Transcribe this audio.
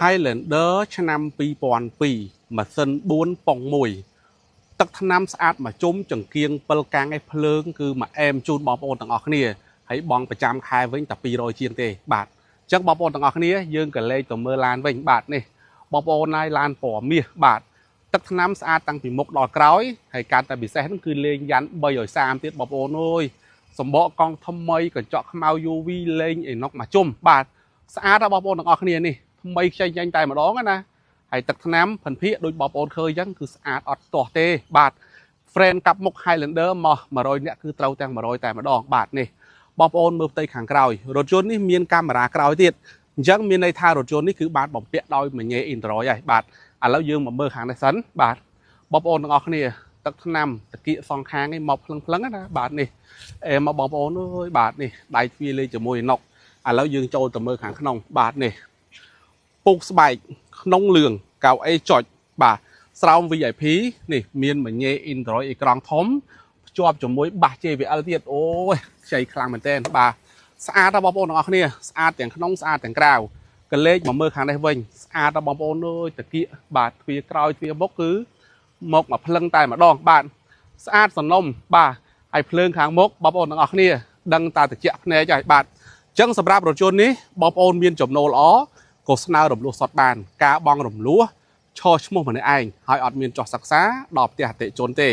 Highlander ឆ្នាំ2002 ម៉ាស៊ីន4ប៉ុង1ទឹកថ្នាំស្អាតមួយជុំចង្គៀង7កាំងឯភ្លើងគឺមួយអែមជូនបងប្អូនទាំងអស់គ្នាហើយបងប្រចាំខែវិញតែ200ជាងទេបាទអញ្ចឹងបងប្អូនទាំងអស់គ្នាយើងក៏លេខទៅមើលឡានវិញបាទនេះបងប្អូនហើយឡានពណ៌មាសបាទទឹកថ្នាំស្អាតតាំងពីមុខដល់ក្រោយហើយការតែពិសេសហ្នឹងគឺលេងយ៉ាន់330ទៀតបងប្អូនអើយសម្បកកង់ថ្មីកញ្ចក់ខ្មៅ UV លេងអីណុកមួយជុំបាទស្អាតដល់បងប្អូនទាំងអស់គ្នានេះថ្មីខ្ចីចាញ់តែម្ដងណាហើយទឹកថ្នាំភិនភាគដូចបងប្អូនឃើញអញ្ចឹងគឺស្អាតអត់ទាស់ទេបាទ friend កាប់មុខ Highlander មក100នាក់គឺត្រូវទាំង100តែម្ដងបាទនេះបងប្អូនមើលផ្ទៃខាងក្រោយរថយន្តនេះមានកាមេរ៉ាក្រោយទៀតអញ្ចឹងមានន័យថារថយន្តនេះគឺបានបំពាក់ដោយមញ៉េ Android ហើយបាទឥឡូវយើងមកមើលខាងនេះសិនបាទបងប្អូនទាំងអស់គ្នាទឹកថ្នាំតាគៀកសងខាងនេះមកភ្លឹងណាបាទនេះមកបងប្អូនអើយបាទនេះដៃទ្វារលេខជាមួយណុកឥឡូវយើងចូលទៅមើលខាងក្នុងបាទនេះពុកស្បែកក្នុងលឿងកៅអីចុចបាទស្រោម VIP នេះមានមញ៉េ Android អេក្រង់ធំភ្ជាប់ជាមួយបាស JBL ទៀតអូយខ្ចីខ្លាំងមែនទែនបាទស្អាតដល់បងប្អូនទាំងអស់គ្នាស្អាតទាំងក្នុងស្អាតទាំងក្រៅកលេចមកមើលខាងនេះវិញស្អាតដល់បងប្អូនអើយតាគៀកបាទទ្វារក្រោយទ្វារមុខគឺមកភ្លឹងតែម្ដងបាទស្អាតសំណុំបាទហើយភ្លើងខាងមុខបងប្អូនទាំងអស់គ្នាដឹងតែតិចភ្នែកហើយបាទអញ្ចឹងសម្រាប់រថយន្តនេះបងប្អូនមានចំណូលល្អក៏ស្នើរំលោះសុតបានការបង់រំលោះឈរឈ្មោះម្នាក់ឯងហើយអត់មានចោះសិក្សាដល់ផ្ទះអតិថិជនទេ